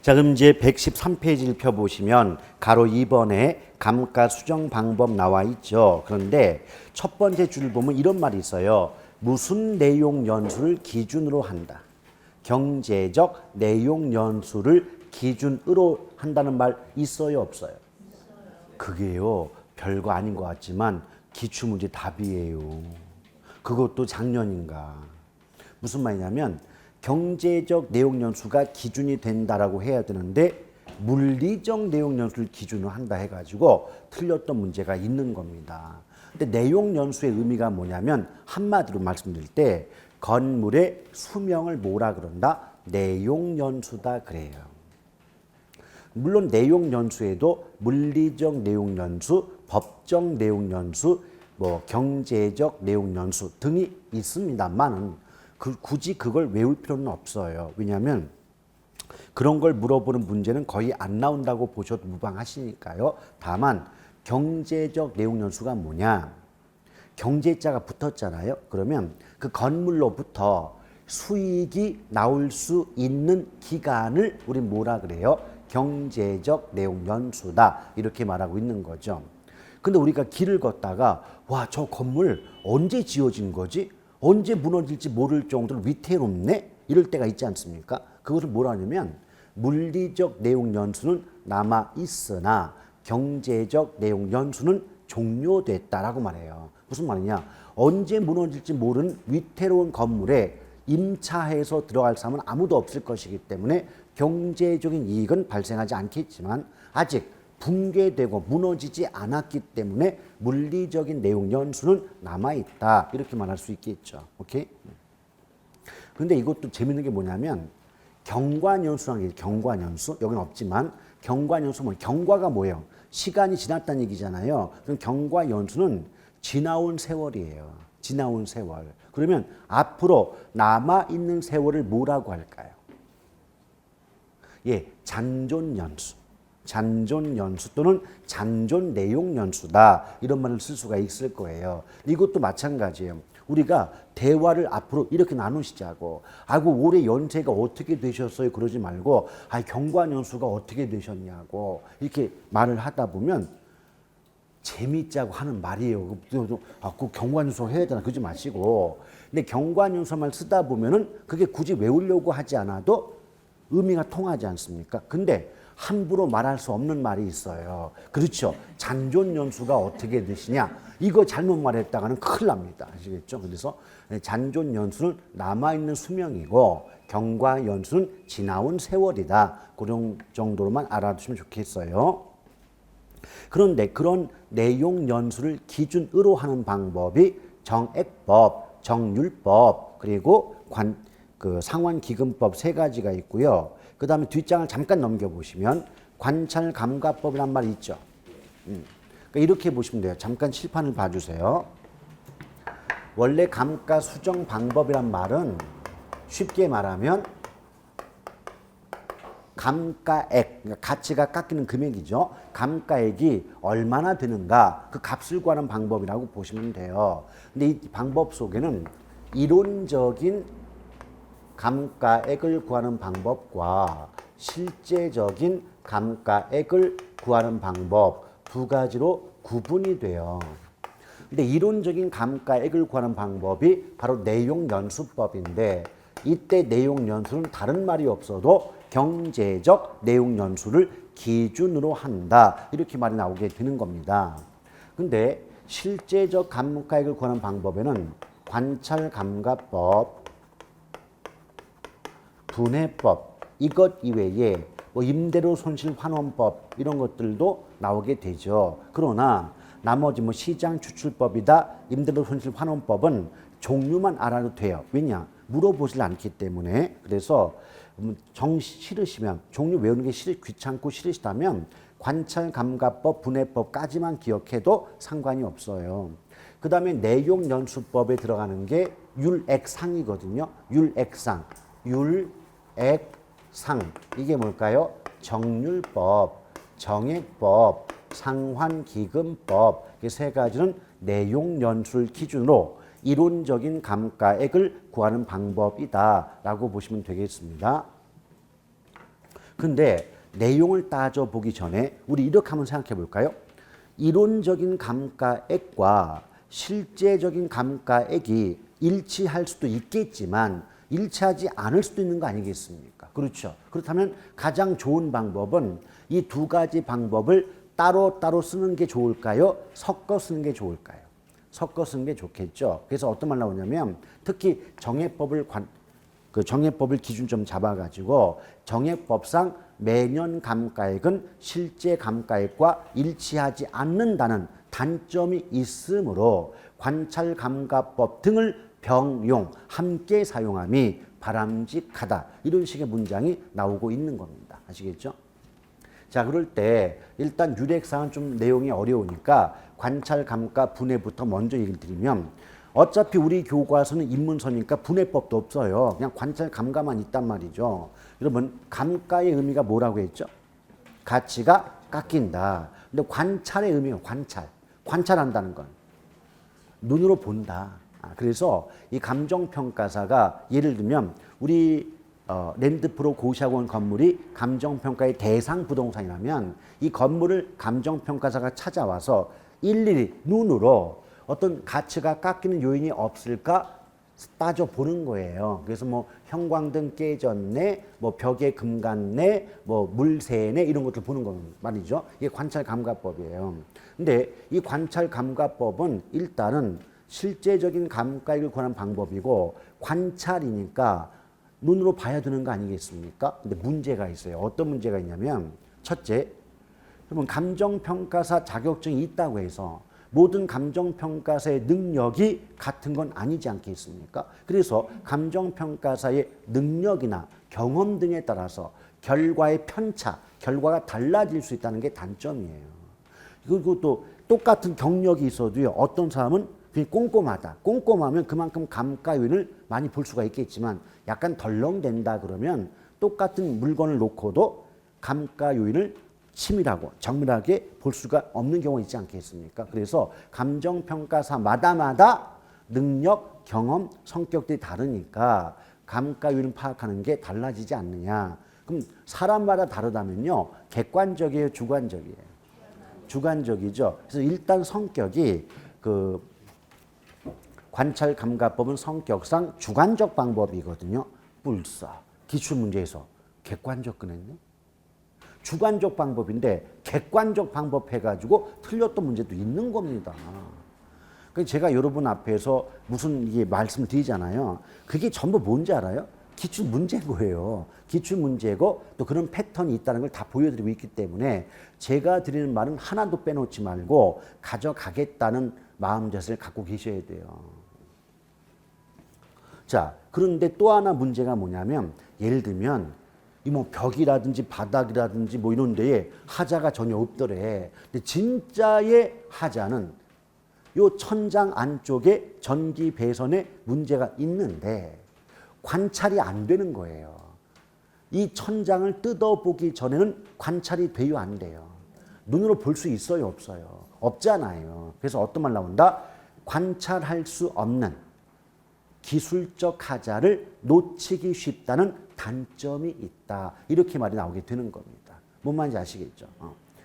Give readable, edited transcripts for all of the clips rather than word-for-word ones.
자, 그럼 이제 113페이지를 펴보시면 가로 2번에 감가 수정 방법 나와 있죠. 그런데 첫 번째 줄을 보면 이런 말이 있어요. 무슨 내용 연수를 기준으로 한다. 경제적 내용 연수를 기준으로 한다는 말 있어요, 없어요? 그게요, 별거 아닌 것 같지만 기출문제 답이에요. 그것도 작년인가. 무슨 말이냐면 경제적 내용 연수가 기준이 된다라고 해야 되는데 물리적 내용 연수를 기준으로 한다 해가지고 틀렸던 문제가 있는 겁니다. 근데 내용 연수의 의미가 뭐냐면 한마디로 말씀드릴 때 건물의 수명을 뭐라 그런다? 내용 연수다 그래요. 물론 내용 연수에도 물리적 내용 연수, 법적 내용 연수, 뭐 경제적 내용 연수 등이 있습니다만은 굳이 그걸 외울 필요는 없어요. 왜냐하면 그런 걸 물어보는 문제는 거의 안 나온다고 보셔도 무방하시니까요. 다만 경제적 내용 연수가 뭐냐? 경제자가 붙었잖아요. 그러면 그 건물로부터 수익이 나올 수 있는 기간을 우리 뭐라 그래요? 경제적 내용 연수다. 이렇게 말하고 있는 거죠. 근데 우리가 길을 걷다가 와, 저 건물 언제 지어진 거지? 언제 무너질지 모를 정도로 위태롭네? 이럴 때가 있지 않습니까? 그것을 뭐라 하냐면 물리적 내용 연수는 남아 있으나 경제적 내용 연수는 종료됐다라고 말해요. 무슨 말이냐? 언제 무너질지 모르는 위태로운 건물에 임차해서 들어갈 사람은 아무도 없을 것이기 때문에 경제적인 이익은 발생하지 않겠지만 아직 붕괴되고 무너지지 않았기 때문에 물리적인 내용 연수는 남아있다. 이렇게 말할 수 있겠죠. 오케이? 근데 이것도 재밌는 게 뭐냐면 경과연수라는 게 경과연수? 여기는 없지만 경과연수 뭐 경과가 뭐예요? 시간이 지났다는 얘기잖아요. 그럼 경과연수는 지나온 세월이에요. 지나온 세월. 그러면 앞으로 남아있는 세월을 뭐라고 할까요? 예, 잔존연수. 잔존연수 또는 잔존 내용 연수다. 이런 말을 쓸 수가 있을 거예요. 이것도 마찬가지예요. 우리가 대화를 앞으로 이렇게 나누시자고. 아이고 올해 연세가 어떻게 되셨어요? 그러지 말고 아, 경과연수가 어떻게 되셨냐고 이렇게 말을 하다 보면 재밌자고 하는 말이에요. 아, 그 경과연수 해야 되나 그러지 마시고. 근데 경과연수만 쓰다 보면은 그게 굳이 외우려고 하지 않아도 의미가 통하지 않습니까? 근데 함부로 말할 수 없는 말이 있어요. 그렇죠. 잔존연수가 어떻게 되시냐. 이거 잘못 말했다가는 큰일 납니다. 아시겠죠? 그래서 잔존연수는 남아있는 수명이고 경과연수는 지나온 세월이다. 그런 정도로만 알아두시면 좋겠어요. 그런데 그런 내용 연수를 기준으로 하는 방법이 정액법, 정률법, 그리고 상환기금법 세 가지가 있고요. 그 다음에 뒷장을 잠깐 넘겨보시면 관찰감가법이란 말이 있죠. 그러니까 이렇게 보시면 돼요. 잠깐 칠판을 봐주세요. 원래 감가 수정 방법이란 말은 쉽게 말하면 감가액, 그러니까 가치가 깎이는 금액이죠. 감가액이 얼마나 되는가 그 값을 구하는 방법이라고 보시면 돼요. 근데 이 방법 속에는 이론적인 감가액을 구하는 방법과 실제적인 감가액을 구하는 방법 두 가지로 구분이 돼요. 근데 이론적인 감가액을 구하는 방법이 바로 내용연수법인데 이때 내용연수는 다른 말이 없어도 경제적 내용연수를 기준으로 한다. 이렇게 말이 나오게 되는 겁니다. 근데 실제적 감가액을 구하는 방법에는 관찰감가법, 분해법 이것 이외에 뭐 임대료 손실 환원법 이런 것들도 나오게 되죠. 그러나 나머지 뭐 시장 추출법이다 임대료 손실 환원법은 종류만 알아도 돼요. 왜냐? 물어보질 않기 때문에. 그래서 싫으시면 종류 외우는 게 귀찮고 싫으시다면 관찰감가법, 분해법까지만 기억해도 상관이 없어요. 그 다음에 내용연수법에 들어가는 게 율액상이거든요. 율액상. 율액상 이게 뭘까요? 정률법, 정액법, 상환기금법 이 세 가지는 내용연수를 기준으로 이론적인 감가액을 구하는 방법이다 라고 보시면 되겠습니다. 근데 내용을 따져보기 전에 우리 이렇게 한번 생각해 볼까요? 이론적인 감가액과 실제적인 감가액이 일치할 수도 있겠지만 일치하지 않을 수도 있는 거 아니겠습니까? 그렇죠. 그렇다면 가장 좋은 방법은 이 두 가지 방법을 따로따로 쓰는 게 좋을까요? 섞어 쓰는 게 좋을까요? 섞어 쓰는 게 좋겠죠. 그래서 어떤 말 나오냐면 특히 정해법을 정해법을 기준점 잡아가지고 정해법상 매년 감가액은 실제 감가액과 일치하지 않는다는 단점이 있으므로 관찰감가법 등을 병용, 함께 사용함이 바람직하다. 이런 식의 문장이 나오고 있는 겁니다. 아시겠죠? 자, 그럴 때 일단 유력사항은 좀 내용이 어려우니까 관찰감가 분해부터 먼저 얘기를 드리면 어차피 우리 교과서는 입문서니까 분해법도 없어요. 그냥 관찰감가만 있단 말이죠. 여러분, 감가의 의미가 뭐라고 했죠? 가치가 깎인다. 근데 관찰의 의미가 관찰한다는 건 눈으로 본다. 그래서 이 감정평가사가 예를 들면 우리 랜드프로 고시학원 건물이 감정평가의 대상 부동산이라면 이 건물을 감정평가사가 찾아와서 일일이 눈으로 어떤 가치가 깎이는 요인이 없을까 따져보는 거예요. 그래서 뭐 형광등 깨졌네, 뭐 벽에 금 갔네, 뭐 물 새네 이런 것들 보는 거 말이죠. 이게 관찰감가법이에요. 근데 이 관찰감가법은 일단은 실제적인 감가액을 구하는 방법이고 관찰이니까 눈으로 봐야 되는 거 아니겠습니까? 근데 문제가 있어요. 어떤 문제가 있냐면 첫째, 여러분 감정평가사 자격증이 있다고 해서 모든 감정평가사의 능력이 같은 건 아니지 않겠습니까? 그래서 감정평가사의 능력이나 경험 등에 따라서 결과의 편차, 결과가 달라질 수 있다는 게 단점이에요. 그리고 또 똑같은 경력이 있어도요. 어떤 사람은 그냥 꼼꼼하다. 꼼꼼하면 그만큼 감가 요인을 많이 볼 수가 있겠지만 약간 덜렁댄다 그러면 똑같은 물건을 놓고도 감가 요인을 치밀하고 정밀하게 볼 수가 없는 경우가 있지 않겠습니까? 그래서 감정평가사마다 능력, 경험, 성격들이 다르니까 감가 요인을 파악하는 게 달라지지 않느냐. 그럼 사람마다 다르다면요. 객관적이에요, 주관적이에요? 주관적이죠. 그래서 일단 성격이 관찰감가법은 성격상 주관적 방법이거든요. 뿔싸. 기출문제에서 객관적 꺼냈네. 주관적 방법인데 객관적 방법 해가지고 틀렸던 문제도 있는 겁니다. 그러니까 제가 여러분 앞에서 무슨 이게 말씀을 드리잖아요. 그게 전부 뭔지 알아요? 기출 문제인 거예요. 기출 문제고 또 그런 패턴이 있다는 걸 다 보여드리고 있기 때문에 제가 드리는 말은 하나도 빼놓지 말고 가져가겠다는 마음자세를 갖고 계셔야 돼요. 자, 그런데 또 하나 문제가 뭐냐면 예를 들면 이 뭐 벽이라든지 바닥이라든지 뭐 이런 데에 하자가 전혀 없더래. 근데 진짜의 하자는 요 천장 안쪽에 전기 배선에 문제가 있는데 관찰이 안 되는 거예요. 이 천장을 뜯어보기 전에는 관찰이 돼요, 안 돼요? 눈으로 볼 수 있어요, 없어요? 없잖아요. 그래서 어떤 말 나온다? 관찰할 수 없는 기술적 하자를 놓치기 쉽다는 단점이 있다. 이렇게 말이 나오게 되는 겁니다. 뭔 말인지 아시겠죠?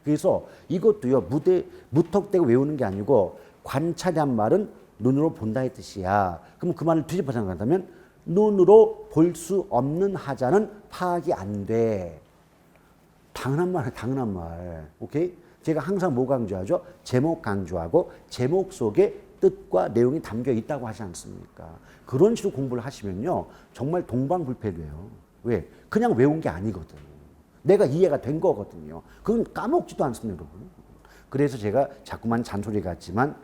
그래서 이것도요, 무턱대고 외우는 게 아니고 관찰이란 말은 눈으로 본다의 뜻이야. 그럼 그 말을 뒤집어 생각한다면 눈으로 볼 수 없는 하자는 파악이 안 돼. 당연한 말이에요, 당연한 말. 오케이? 제가 항상 뭐 강조하죠? 제목 강조하고 제목 속에 뜻과 내용이 담겨 있다고 하지 않습니까? 그런 식으로 공부를 하시면요. 정말 동방불패돼요. 왜? 그냥 외운 게 아니거든. 내가 이해가 된 거거든요. 그건 까먹지도 않습니다, 여러분. 그래서 제가 자꾸만 잔소리 같지만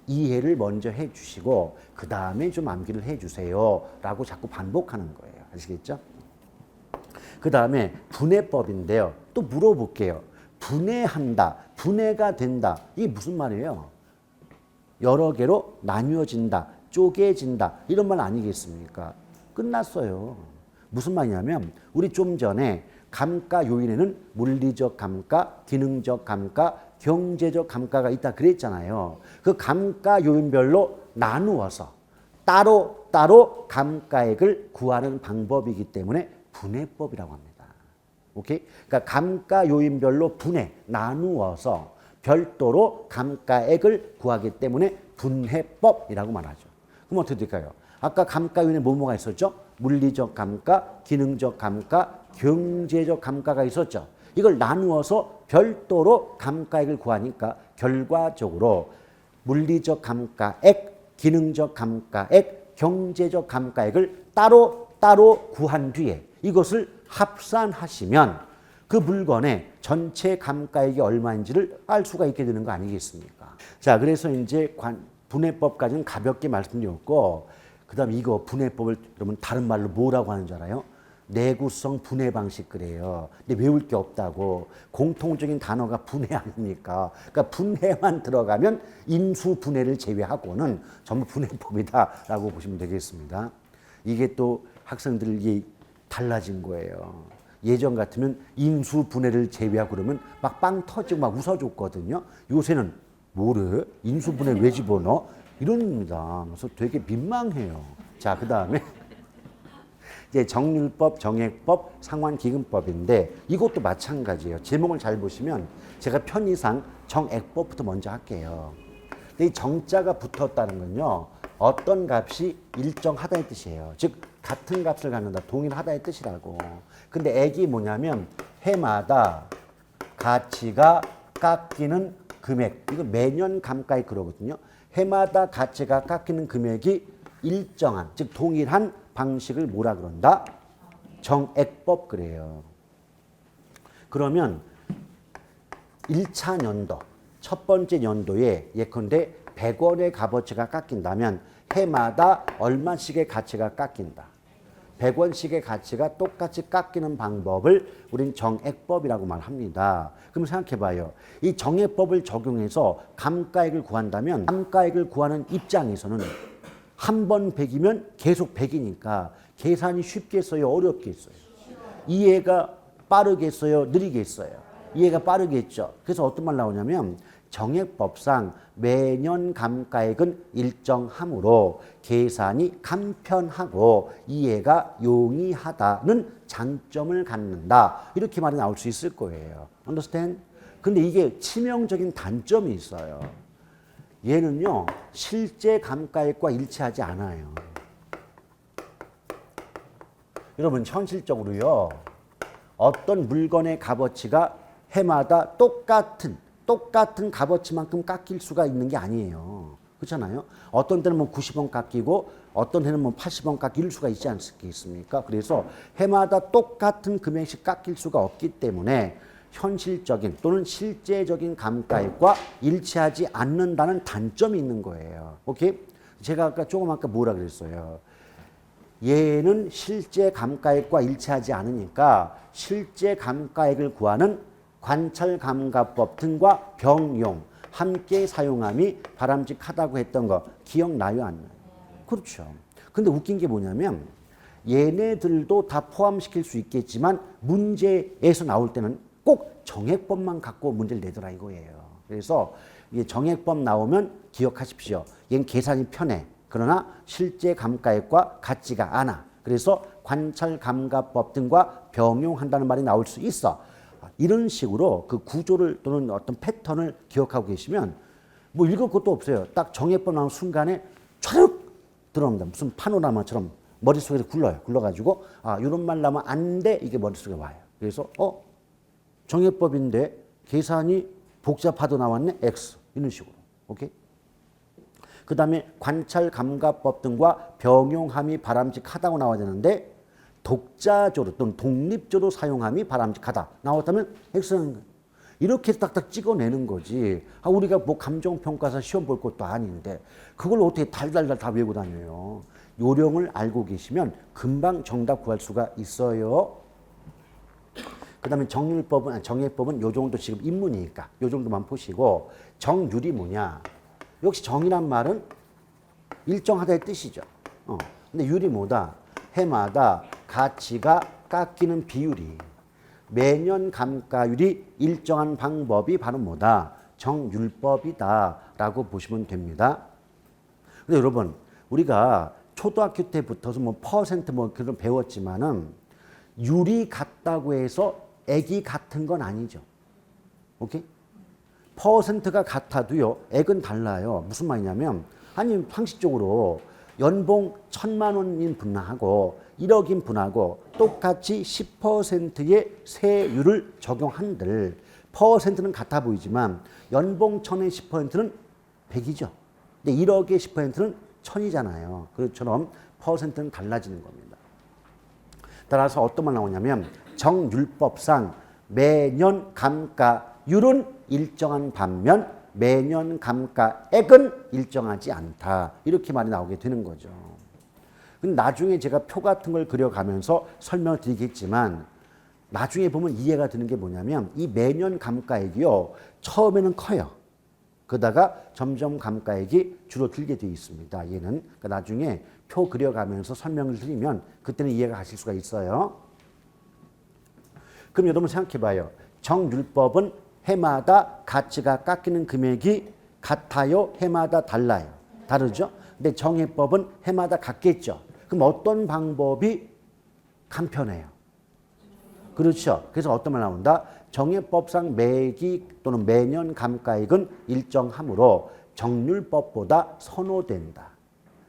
이해를 먼저 해주시고 그 다음에 좀 암기를 해주세요 라고 자꾸 반복하는 거예요. 아시겠죠? 그 다음에 분해법인데요. 또 물어볼게요. 분해한다, 분해가 된다. 이게 무슨 말이에요? 여러 개로 나뉘어진다, 쪼개진다 이런 말 아니겠습니까? 끝났어요. 무슨 말이냐면 우리 좀 전에 감가 요인에는 물리적 감가, 기능적 감가, 경제적 감가가 있다 그랬잖아요. 그 감가 요인별로 나누어서 따로 감가액을 구하는 방법이기 때문에 분해법이라고 합니다. 오케이? 그러니까 감가 요인별로 분해, 나누어서 별도로 감가액을 구하기 때문에 분해법이라고 말하죠. 그럼 어떻게 될까요? 아까 감가 요인에 뭐가 있었죠? 물리적 감가, 기능적 감가, 경제적 감가가 있었죠. 이걸 나누어서 별도로 감가액을 구하니까 결과적으로 물리적 감가액, 기능적 감가액, 경제적 감가액을 따로 구한 뒤에 이것을 합산하시면 그 물건의 전체 감가액이 얼마인지를 알 수가 있게 되는 거 아니겠습니까? 자, 그래서 이제 분해법까지는 가볍게 말씀드렸고, 그 다음에 이거 분해법을 여러분 다른 말로 뭐라고 하는 줄 알아요? 내구성 분해 방식 그래요. 근데 외울 게 없다고. 공통적인 단어가 분해 아닙니까? 그러니까 분해만 들어가면 인수 분해를 제외하고는 전부 분해법이다라고 보시면 되겠습니다. 이게 또 학생들이 달라진 거예요. 예전 같으면 인수 분해를 제외하고 그러면 막 빵 터지고 막 웃어줬거든요. 요새는 뭐래? 인수 분해 왜 집어넣어? 이럽니다. 그래서 되게 민망해요. 자, 그 다음에 이제 정률법, 정액법, 상환기금법인데 이것도 마찬가지예요. 제목을 잘 보시면 제가 편의상 정액법부터 먼저 할게요. 근데 이 정자가 붙었다는 건요. 어떤 값이 일정하다는 뜻이에요. 즉 같은 값을 갖는다. 동일하다의 뜻이라고. 근데 액이 뭐냐면 해마다 가치가 깎이는 금액. 이거 매년 감가액 그러거든요. 해마다 가치가 깎이는 금액이 일정한, 즉 동일한 방식을 뭐라 그런다? 정액법 그래요. 그러면 1차 연도, 첫 번째 연도에 예컨대 100원의 값어치가 깎인다면 해마다 얼마씩의 가치가 깎인다. 100원씩의 가치가 똑같이 깎이는 방법을 우린 정액법이라고 말합니다. 그럼 생각해봐요. 이 정액법을 적용해서 감가액을 구한다면 감가액을 구하는 입장에서는 한 번 100이면 계속 100이니까 계산이 쉽겠어요? 어렵겠어요? 이해가 빠르겠어요? 느리겠어요? 이해가 빠르겠죠. 그래서 어떤 말 나오냐면 정액법상 매년 감가액은 일정하므로 계산이 간편하고 이해가 용이하다는 장점을 갖는다. 이렇게 말이 나올 수 있을 거예요. Understand? 근데 이게 치명적인 단점이 있어요. 얘는요, 실제 감가액과 일치하지 않아요. 여러분, 현실적으로요, 어떤 물건의 값어치가 해마다 똑같은 값어치만큼 깎일 수가 있는 게 아니에요. 그렇잖아요? 어떤 때는 뭐 90원 깎이고 어떤 해는 뭐 80원 깎일 수가 있지 않겠습니까? 그래서 해마다 똑같은 금액씩 깎일 수가 없기 때문에 현실적인 또는 실제적인 감가액과 일치하지 않는다는 단점이 있는 거예요. 오케이? 제가 아까 뭐라 그랬어요? 얘는 실제 감가액과 일치하지 않으니까 실제 감가액을 구하는 관찰감가법 등과 병용 함께 사용함이 바람직하다고 했던 거 기억나요? 안 나요? 그렇죠. 근데 웃긴 게 뭐냐면 얘네들도 다 포함시킬 수 있겠지만 문제에서 나올 때는 꼭 정액법만 갖고 문제를 내더라 이거예요. 그래서 이게 정액법 나오면 기억하십시오. 얘는 계산이 편해. 그러나 실제 감가액과 같지가 않아. 그래서 관찰감가법 등과 병용한다는 말이 나올 수 있어. 이런 식으로 그 구조를 또는 어떤 패턴을 기억하고 계시면 뭐 읽을 것도 없어요. 딱 정액법 나오는 순간에 촤륵 들어옵니다. 무슨 파노라마처럼 머릿속에서 굴러요. 굴러가지고 이런 말 나오면 안 돼. 이게 머릿속에 와요. 그래서 정액법인데 계산이 복잡하도 나왔네. X. 이런 식으로. 오케이? 그 다음에 관찰감가법 등과 병용함이 바람직하다고 나와야 되는데 독자적으로 또는 독립적으로 사용함이 바람직하다. 나왔다면 X는 거예요. 이렇게 딱딱 찍어내는 거지. 우리가 뭐 감정평가사 시험 볼 것도 아닌데 그걸 어떻게 달달달 다 외우고 다녀요. 요령을 알고 계시면 금방 정답 구할 수가 있어요. 그 다음에 정액법은 요 정도 지금 입문이니까 요 정도만 보시고 정률이 뭐냐. 역시 정이란 말은 일정하다의 뜻이죠. 근데 율이 뭐다? 해마다 가치가 깎이는 비율이 매년 감가율이 일정한 방법이 바로 뭐다? 정율법이다 라고 보시면 됩니다. 근데 여러분 우리가 초등학교 때부터서 뭐 퍼센트 뭐 그런 배웠지만은 율이 같다고 해서 액이 같은 건 아니죠. 오케이? 퍼센트가 같아도요, 액은 달라요. 무슨 말이냐면, 아니, 상식적으로 연봉 1,000만 원인 분하고 1억인 분하고 똑같이 10%의 세율을 적용한들, 퍼센트는 같아 보이지만, 연봉 1,000의 10%는 100이죠. 근데 1억의 10%는 1,000이잖아요. 그것처럼 퍼센트는 달라지는 겁니다. 따라서 어떤 말 나오냐면, 정율법상 매년 감가율은 일정한 반면 매년 감가액은 일정하지 않다. 이렇게 말이 나오게 되는 거죠. 근데 나중에 제가 표 같은 걸 그려가면서 설명을 드리겠지만 나중에 보면 이해가 되는 게 뭐냐면 이 매년 감가액이요. 처음에는 커요. 그러다가 점점 감가액이 줄어들게 되어 있습니다. 얘는 그러니까 나중에 표 그려가면서 설명을 드리면 그때는 이해가 가실 수가 있어요. 그럼 여러분 생각해 봐요. 정율법은 해마다 가치가 깎이는 금액이 같아요? 해마다 달라요? 다르죠? 근데 정해법은 해마다 같겠죠? 그럼 어떤 방법이 간편해요? 그렇죠? 그래서 어떤 말 나온다? 정해법상 매기 또는 매년 감가액은 일정하므로 정률법보다 선호된다.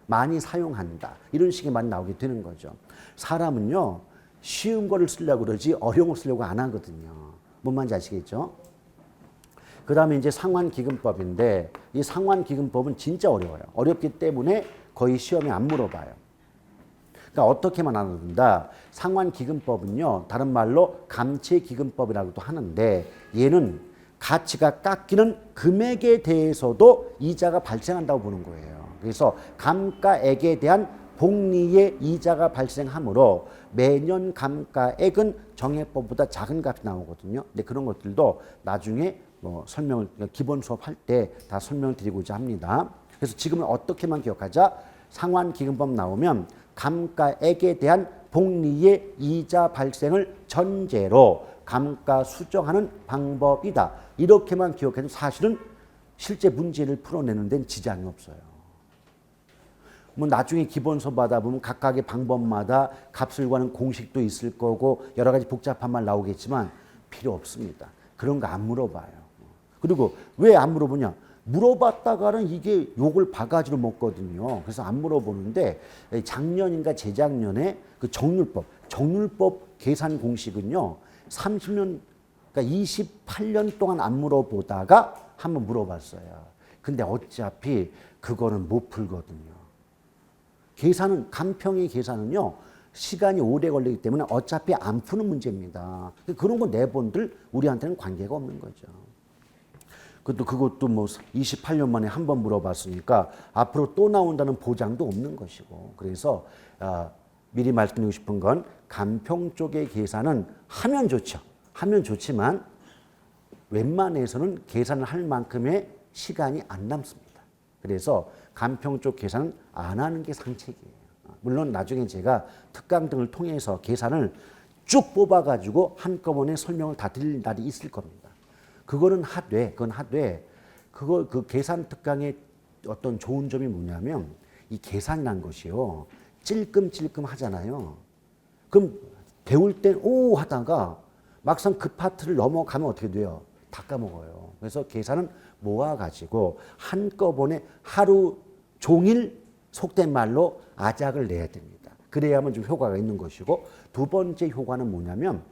많이 사용한다. 이런 식의 말이 나오게 되는 거죠. 사람은요. 쉬운 거를 쓰려고 그러지 어려운 걸 쓰려고 안 하거든요. 뭔 말인지 아시겠죠? 그 다음에 이제 상환기금법인데 이 상환기금법은 진짜 어려워요. 어렵기 때문에 거의 시험에 안 물어봐요. 그러니까 어떻게만 알아둔다. 상환기금법은요. 다른 말로 감채기금법이라고도 하는데 얘는 가치가 깎이는 금액에 대해서도 이자가 발생한다고 보는 거예요. 그래서 감가액에 대한 복리의 이자가 발생하므로 매년 감가액은 정해법보다 작은 값이 나오거든요. 근데 그런 것들도 나중에 설명을 기본 수업할 때 다 설명을 드리고자 합니다. 그래서 지금은 어떻게만 기억하자. 상환기금법 나오면 감가액에 대한 복리의 이자 발생을 전제로 감가 수정하는 방법이다. 이렇게만 기억해도 사실은 실제 문제를 풀어내는 데는 지장이 없어요. 뭐 나중에 기본서 받아보면 각각의 방법마다 값을 구하는 공식도 있을 거고 여러 가지 복잡한 말 나오겠지만 필요 없습니다. 그런 거 안 물어봐요. 그리고 왜 안 물어보냐? 물어봤다가는 이게 욕을 바가지로 먹거든요. 그래서 안 물어보는데 작년인가 재작년에 그 정률법 계산 공식은요. 30년, 그러니까 28년 동안 안 물어보다가 한번 물어봤어요. 근데 어차피 그거는 못 풀거든요. 계산은 간평의 계산은요. 시간이 오래 걸리기 때문에 어차피 안 푸는 문제입니다. 그런 거 내본들 우리한테는 관계가 없는 거죠. 그것도 뭐 28년 만에 한 번 물어봤으니까 앞으로 또 나온다는 보장도 없는 것이고 그래서 미리 말씀드리고 싶은 건 간평 쪽의 계산은 하면 좋죠. 하면 좋지만 웬만해서는 계산을 할 만큼의 시간이 안 남습니다. 그래서 간평 쪽 계산은 안 하는 게 상책이에요. 물론 나중에 제가 특강 등을 통해서 계산을 쭉 뽑아가지고 한꺼번에 설명을 다 드릴 날이 있을 겁니다. 그건 하되 그 계산 특강의 어떤 좋은 점이 뭐냐면 이 계산이란 것이요. 찔끔찔끔 하잖아요. 그럼 배울 땐 오 하다가 막상 그 파트를 넘어가면 어떻게 돼요? 다 까먹어요. 그래서 계산은 모아가지고 한꺼번에 하루 종일 속된 말로 아작을 내야 됩니다. 그래야만 좀 효과가 있는 것이고 두 번째 효과는 뭐냐면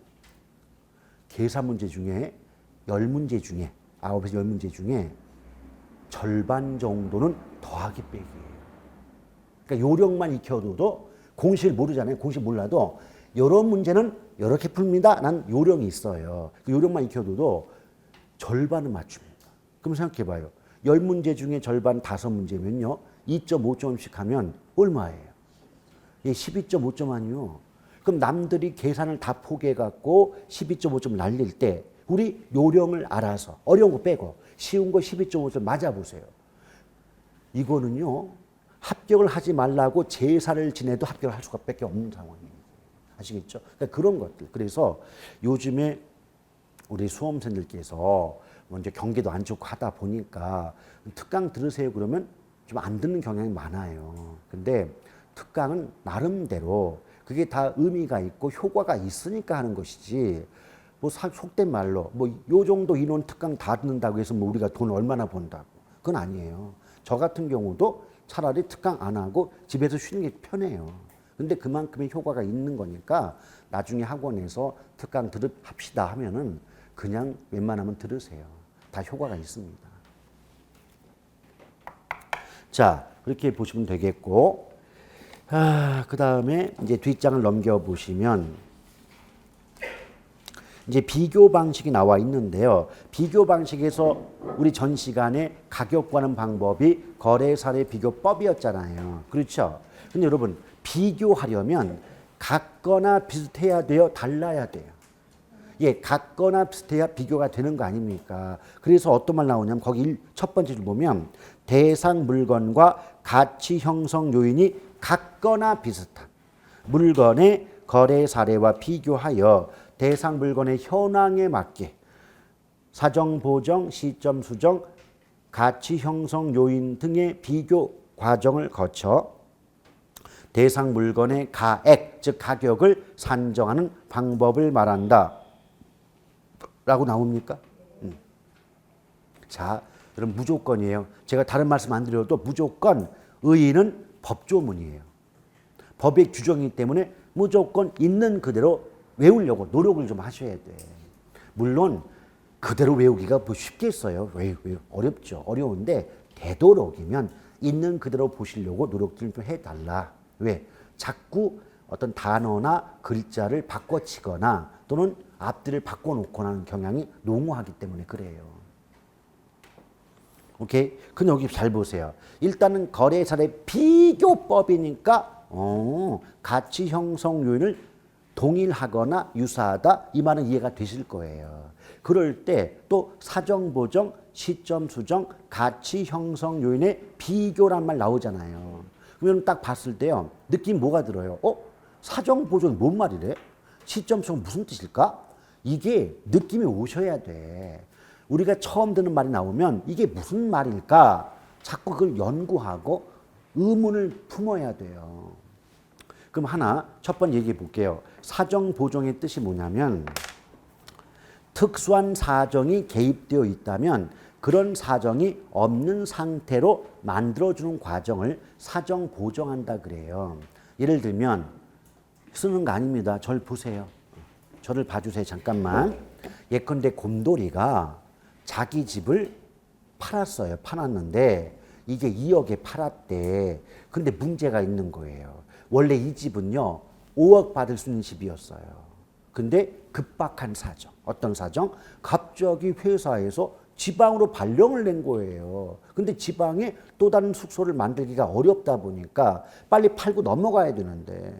계산 문제 중에 10문제 중에 9에서 10문제 중에 절반 정도는 더하기 빼기예요. 그러니까 요령만 익혀둬도 공식을 모르잖아요. 공식 몰라도 이런 문제는 이렇게 풉니다. 난 요령이 있어요. 그 요령만 익혀둬도 절반은 맞춥니다. 그럼 생각해봐요. 10문제 중에 절반 5문제면요. 2.5점씩 하면 얼마예요? 12.5점 아니요. 그럼 남들이 계산을 다 포기해갖고 12.5점 날릴 때 우리 요령을 알아서 어려운 거 빼고 쉬운 거 12.5점 맞아보세요. 이거는요. 합격을 하지 말라고 제사를 지내도 합격을 할 수밖에 없는 상황이에요. 아시겠죠? 그러니까 그런 것들. 그래서 요즘에 우리 수험생들께서 먼저 경기도 안 좋고 하다 보니까 특강 들으세요 그러면 좀 안 듣는 경향이 많아요. 근데 특강은 나름대로 그게 다 의미가 있고 효과가 있으니까 하는 것이지 뭐 속된 말로 뭐 요 정도 인원 특강 다 듣는다고 해서 뭐 우리가 돈 얼마나 번다고. 그건 아니에요. 저 같은 경우도 차라리 특강 안 하고 집에서 쉬는 게 편해요. 근데 그만큼의 효과가 있는 거니까 나중에 학원에서 특강 합시다 하면은 그냥 웬만하면 들으세요. 다 효과가 있습니다. 자, 그렇게 보시면 되겠고, 그 다음에 이제 뒷장을 넘겨보시면, 이제 비교 방식이 나와 있는데요. 비교 방식에서 우리 전 시간에 가격 구하는 방법이 거래 사례 비교법이었잖아요. 그렇죠? 근데 여러분, 비교하려면 같거나 비슷해야 돼요? 달라야 돼요? 예, 같거나 비슷해야 비교가 되는 거 아닙니까? 그래서 어떤 말 나오냐면 거기 첫 번째 줄 보면 대상 물건과 가치 형성 요인이 같거나 비슷한 물건의 거래 사례와 비교하여 대상 물건의 현황에 맞게 사정 보정, 시점 수정, 가치 형성 요인 등의 비교 과정을 거쳐 대상 물건의 가액, 즉 가격을 산정하는 방법을 말한다. 라고 나옵니까? 자, 여러분 무조건이에요. 제가 다른 말씀 안 드려도 무조건 의의는 법조문이에요. 법의 규정이기 때문에 무조건 있는 그대로 외우려고 노력을 좀 하셔야 돼. 물론 그대로 외우기가 뭐 쉽겠어요. 왜 어렵죠. 어려운데 되도록이면 있는 그대로 보시려고 노력들 좀 해달라. 왜? 자꾸 어떤 단어나 글자를 바꿔치거나 또는 앞뒤를 바꿔놓거나 하는 경향이 농후하기 때문에 그래요. 오케이? 그럼 여기 잘 보세요. 일단은 거래 사례 비교법이니까 가치 형성 요인을 동일하거나 유사하다 이 말은 이해가 되실 거예요. 그럴 때 또 사정 보정, 시점 수정, 가치 형성 요인의 비교란 말 나오잖아요. 그러면 딱 봤을 때요. 느낌 뭐가 들어요? 사정 보정이 뭔 말이래? 시점 수정 무슨 뜻일까? 이게 느낌이 오셔야 돼. 우리가 처음 듣는 말이 나오면 이게 무슨 말일까? 자꾸 그걸 연구하고 의문을 품어야 돼요. 그럼 하나 첫 번째 얘기해 볼게요. 사정 보정의 뜻이 뭐냐면 특수한 사정이 개입되어 있다면 그런 사정이 없는 상태로 만들어주는 과정을 사정 보정한다 그래요. 예를 들면 쓰는 거 아닙니다. 저를 보세요. 저를 봐주세요. 잠깐만. 예컨대 곰돌이가 자기 집을 팔았어요. 팔았는데 이게 2억에 팔았대. 근데 문제가 있는 거예요. 원래 이 집은요 5억 받을 수 있는 집이었어요. 근데 급박한 사정. 어떤 사정? 갑자기 회사에서 지방으로 발령을 낸 거예요. 근데 지방에 또 다른 숙소를 만들기가 어렵다 보니까 빨리 팔고 넘어가야 되는데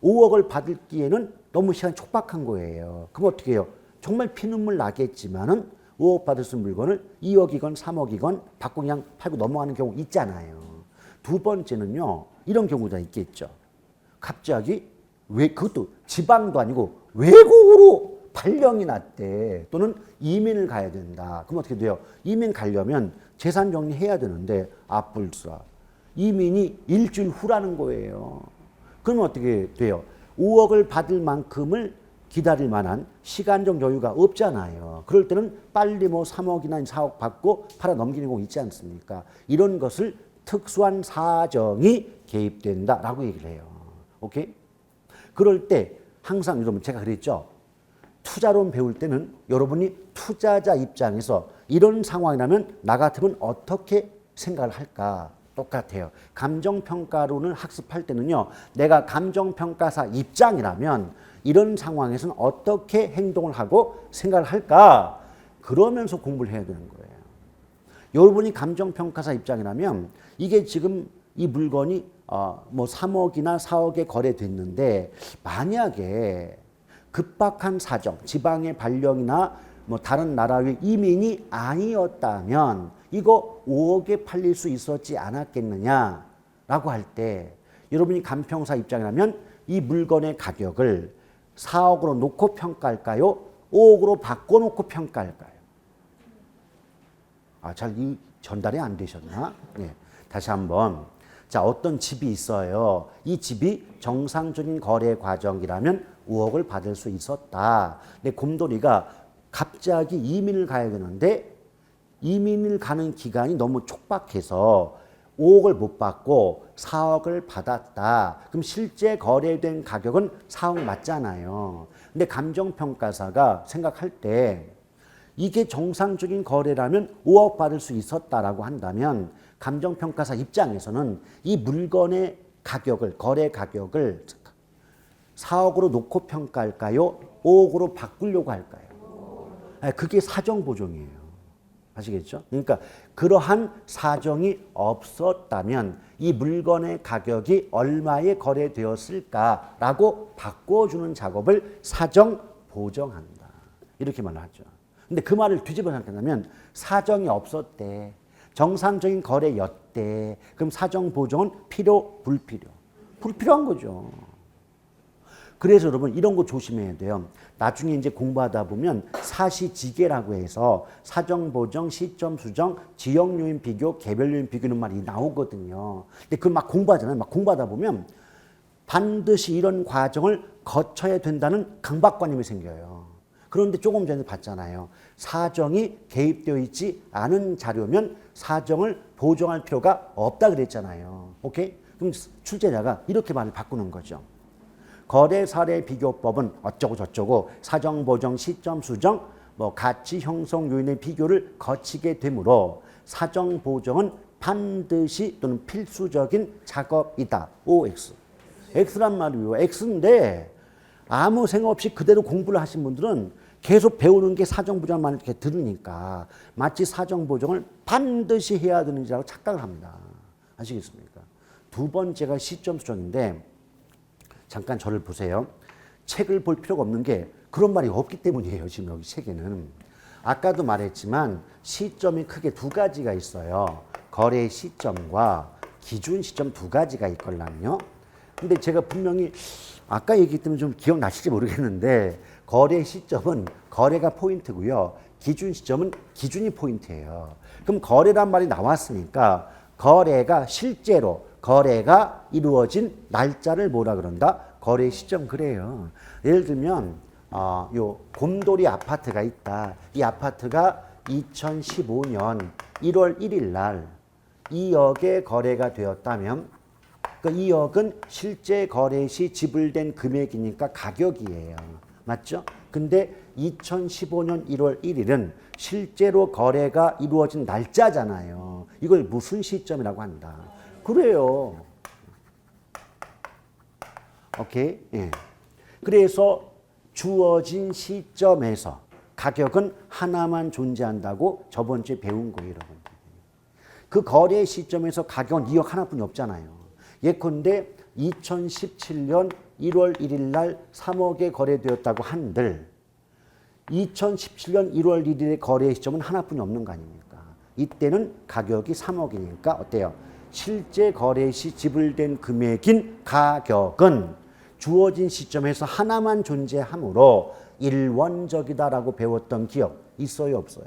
5억을 받기에는 너무 시간이 촉박한 거예요. 그럼 어떻게 해요? 정말 피눈물 나겠지만은 5억 받을 수 있는 물건을 2억이건 3억이건 받고 그냥 팔고 넘어가는 경우 있잖아요. 두 번째는요. 이런 경우가 있겠죠. 갑자기 그것도 지방도 아니고 외국으로 발령이 났대. 또는 이민을 가야 된다. 그럼 어떻게 돼요? 이민 가려면 재산 정리해야 되는데 압불사. 이민이 일주일 후라는 거예요. 그러면 어떻게 돼요? 5억을 받을 만큼을 기다릴 만한 시간적 여유가 없잖아요. 그럴 때는 빨리 뭐 3억이나 4억 받고 팔아 넘기는 경우 있지 않습니까? 이런 것을 특수한 사정이 개입된다라고 얘기를 해요. 오케이? 그럴 때 항상 여러분 제가 그랬죠. 투자론 배울 때는 여러분이 투자자 입장에서 이런 상황이라면 나 같으면 어떻게 생각을 할까? 똑같아요. 감정평가론을 학습할 때는요. 내가 감정평가사 입장이라면 이런 상황에서는 어떻게 행동을 하고 생각을 할까? 그러면서 공부를 해야 되는 거예요. 여러분이 감정평가사 입장이라면 이게 지금 이 물건이 뭐 3억이나 4억에 거래됐는데 만약에 급박한 사정, 지방의 발령이나 뭐 다른 나라의 이민이 아니었다면 이거 5억에 팔릴 수 있었지 않았겠느냐라고 할 때 여러분이 감평사 입장이라면 이 물건의 가격을 4억으로 놓고 평가할까요? 5억으로 바꿔놓고 평가할까요? 잘 이 전달이 안 되셨나? 네. 다시 한번. 자, 어떤 집이 있어요. 이 집이 정상적인 거래 과정이라면 5억을 받을 수 있었다. 근데 곰돌이가 갑자기 이민을 가야 되는데 이민을 가는 기간이 너무 촉박해서 5억을 못 받고 4억을 받았다. 그럼 실제 거래된 가격은 4억 맞잖아요. 근데 감정평가사가 생각할 때 이게 정상적인 거래라면 5억 받을 수 있었다라고 한다면 감정평가사 입장에서는 이 물건의 가격을, 거래 가격을 4억으로 놓고 평가할까요? 5억으로 바꾸려고 할까요? 그게 사정보정이에요. 아시겠죠? 그러니까 그러한 사정이 없었다면 이 물건의 가격이 얼마에 거래되었을까라고 바꿔주는 작업을 사정보정한다. 이렇게 말을 하죠. 근데 그 말을 뒤집어 생각한다면 사정이 없었대. 정상적인 거래였대. 그럼 사정보정은 필요, 불필요? 불필요한 거죠. 그래서 여러분 이런 거 조심해야 돼요. 나중에 이제 공부하다 보면 사시지계라고 해서 사정보정, 시점 수정, 지역 요인 비교, 개별 요인 비교는 말이 나오거든요. 근데 그걸 막 공부하잖아요. 막 공부하다 보면 반드시 이런 과정을 거쳐야 된다는 강박관념이 생겨요. 그런데 조금 전에 봤잖아요. 사정이 개입되어 있지 않은 자료면 사정을 보정할 필요가 없다 그랬잖아요. 오케이? 그럼 출제자가 이렇게 말을 바꾸는 거죠. 거래 사례 비교법은 어쩌고 저쩌고 사정 보정 시점 수정 뭐 가치 형성 요인의 비교를 거치게 되므로 사정 보정은 반드시 또는 필수적인 작업이다. OX. X란 말이요. X인데 아무 생각 없이 그대로 공부를 하신 분들은 계속 배우는 게 사정 보정만 이렇게 들으니까 마치 사정 보정을 반드시 해야 되는지라고 착각을 합니다. 아시겠습니까? 두 번째가 시점 수정인데 잠깐 저를 보세요. 책을 볼 필요가 없는 게 그런 말이 없기 때문이에요. 지금 여기 책에는. 아까도 말했지만 시점이 크게 두 가지가 있어요. 거래 시점과 기준 시점 두 가지가 있걸랑요. 근데 제가 분명히 아까 얘기했기 때문에 좀 기억나실지 모르겠는데 거래 시점은 거래가 포인트고요. 기준 시점은 기준이 포인트예요. 그럼 거래란 말이 나왔으니까 거래가 실제로 거래가 이루어진 날짜를 뭐라 그런다? 거래 시점 그래요. 예를 들면 요 곰돌이 아파트가 있다. 이 아파트가 2015년 1월 1일 날 2억에 거래가 되었다면 그 2억은 실제 거래 시 지불된 금액이니까 가격이에요. 맞죠? 근데 2015년 1월 1일은 실제로 거래가 이루어진 날짜잖아요. 이걸 무슨 시점이라고 한다. 그래요. 오케이. 예. 그래서 주어진 시점에서 가격은 하나만 존재한다고 저번 주에 배운 거예요, 여러분. 그 거래 시점에서 가격은 2억 하나뿐이 없잖아요. 예컨대 2017년 1월 1일 날 3억에 거래되었다고 한들 2017년 1월 1일의 거래 시점은 하나뿐이 없는 거 아닙니까? 이때는 가격이 3억이니까 어때요? 실제 거래 시 지불된 금액인 가격은 주어진 시점에서 하나만 존재하므로 일원적이다라고 배웠던 기억 있어요, 없어요?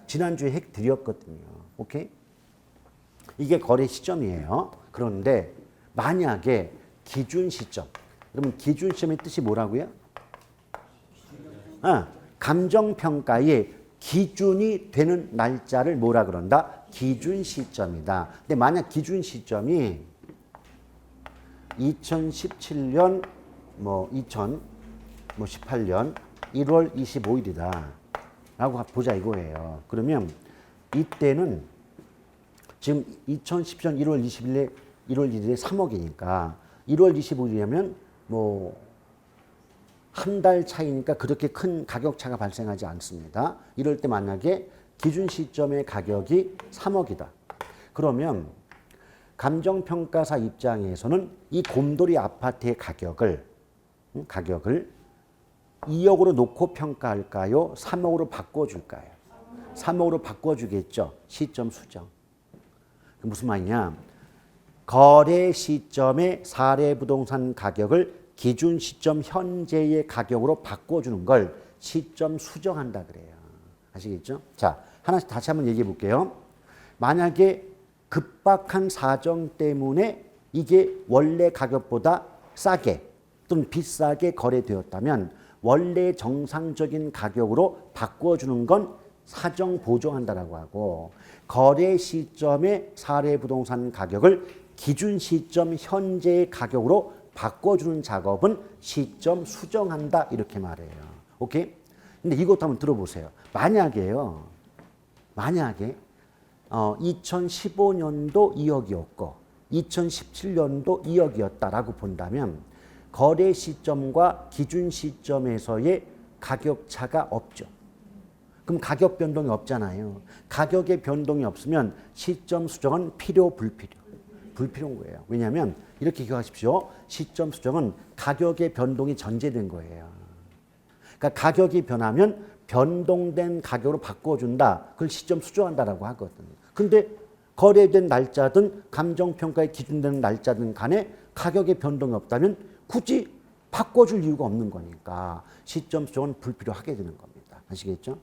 지난주에 핵 드렸거든요. 오케이? 이게 거래 시점이에요. 그런데 만약에 기준 시점, 그러면 기준 시점의 뜻이 뭐라고요? 감정평가의 기준이 되는 날짜를 뭐라 그런다? 기준 시점이다. 근데 만약 기준 시점이 2017년 2018년 1월 25일이다 라고 보자 이거예요. 그러면 이때는 지금 2017년 1월 20일에 1월 1일에 3억이니까 1월 25일이면 한 달 차이니까 그렇게 큰 가격 차가 발생하지 않습니다. 이럴 때 만약에 기준 시점의 가격이 3억이다. 그러면 감정평가사 입장에서는 이 곰돌이 아파트의 가격을 2억으로 놓고 평가할까요? 3억으로 바꿔줄까요? 3억으로 바꿔주겠죠. 시점 수정. 무슨 말이냐? 거래 시점의 사례 부동산 가격을 기준 시점 현재의 가격으로 바꿔주는 걸 시점 수정한다 그래요. 아시겠죠? 자, 하나씩 다시 한번 얘기해 볼게요. 만약에 급박한 사정 때문에 이게 원래 가격보다 싸게 또는 비싸게 거래되었다면 원래 정상적인 가격으로 바꿔주는 건 사정 보정한다라고 하고, 거래 시점의 사례 부동산 가격을 기준 시점 현재의 가격으로 바꿔주는 작업은 시점 수정한다 이렇게 말해요. 오케이? 근데 이것도 한번 들어보세요. 만약에 2015년도 2억이었고 2017년도 2억이었다라고 본다면 거래 시점과 기준 시점에서의 가격 차가 없죠. 그럼 가격 변동이 없잖아요. 가격의 변동이 없으면 시점 수정은 필요 불필요? 불필요한 거예요. 왜냐하면 이렇게 기억하십시오. 시점 수정은 가격의 변동이 전제된 거예요. 그러니까 가격이 변하면 변동된 가격으로 바꿔준다. 그걸 시점 수정한다라고 하거든요. 근데 거래된 날짜든 감정평가에 기준되는 날짜든 간에 가격의 변동이 없다면 굳이 바꿔줄 이유가 없는 거니까 시점 수정은 불필요하게 되는 겁니다. 아시겠죠?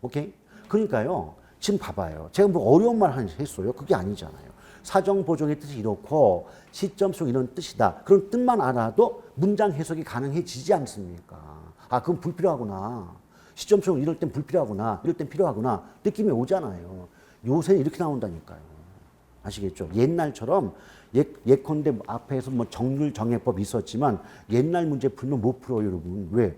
오케이? 그러니까요. 지금 봐봐요. 제가 뭐 어려운 말 했어요? 그게 아니잖아요. 사정 보정의 뜻이 이렇고 시점 수정 이런 뜻이다. 그런 뜻만 알아도 문장 해석이 가능해지지 않습니까? 아, 그건 불필요하구나. 시점 수정 이럴 땐 불필요하구나. 이럴 땐 필요하구나. 느낌이 오잖아요. 요새는 이렇게 나온다니까요. 아시겠죠? 옛날처럼 예컨대 앞에서 뭐 정률 정해법 있었지만 옛날 문제 풀면 못 풀어요, 여러분. 왜?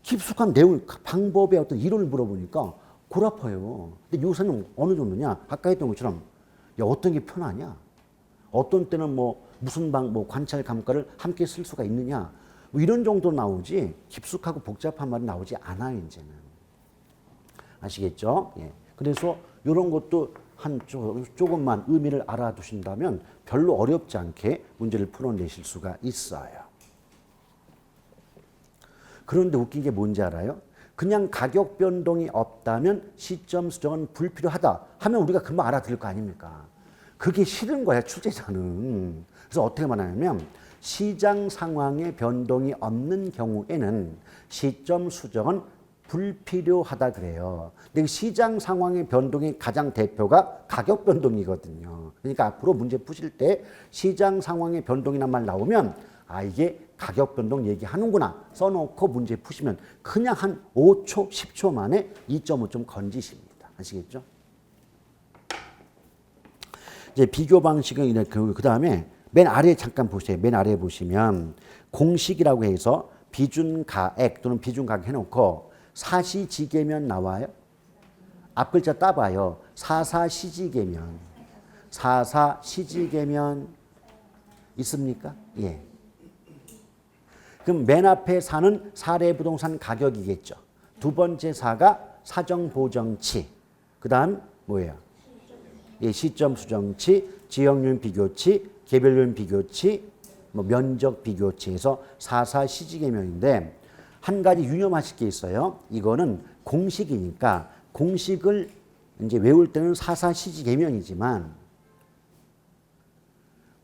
깊숙한 내용, 방법의 어떤 이론을 물어보니까 골 아파요. 근데 요새는 어느 정도냐? 아까 했던 것처럼 야, 어떤 게 편하냐? 어떤 때는 뭐 무슨 뭐 관찰 감가를 함께 쓸 수가 있느냐? 뭐 이런 정도 나오지 깊숙하고 복잡한 말이 나오지 않아요, 이제는. 아시겠죠? 예. 그래서 이런 것도 조금만 의미를 알아두신다면 별로 어렵지 않게 문제를 풀어내실 수가 있어요. 그런데 웃긴 게 뭔지 알아요? 그냥 가격 변동이 없다면 시점 수정은 불필요하다 하면 우리가 금방 알아들을 거 아닙니까? 그게 싫은 거야, 출제자는. 그래서 어떻게 말하냐면 시장 상황에 변동이 없는 경우에는 시점 수정은 불필요하다 그래요. 근데 시장 상황의 변동의 가장 대표가 가격 변동이거든요. 그러니까 앞으로 문제 푸실 때 시장 상황의 변동이란 말 나오면 아, 이게 가격 변동 얘기하는구나 써놓고 문제 푸시면 그냥 한 5초, 10초 만에 2.5점 건지십니다. 아시겠죠? 이제 비교 방식은 그 다음에 맨 아래에 잠깐 보세요. 맨 아래에 보시면 공식이라고 해서 비준가액 또는 비준가액 해놓고 사시지계면 나와요. 앞 글자 따봐요. 사사시지계면. 사사시지계면 있습니까? 예. 그럼 맨 앞에 사는 사례부동산 가격이겠죠. 두 번째 사가 사정보정치. 그 다음 뭐예요? 예, 시점 수정치, 지역률 비교치, 개별률 비교치, 뭐 면적 비교치에서 사사시지계면인데 한 가지 유념하실 게 있어요. 이거는 공식이니까 공식을 이제 외울 때는 사사시지계면이지만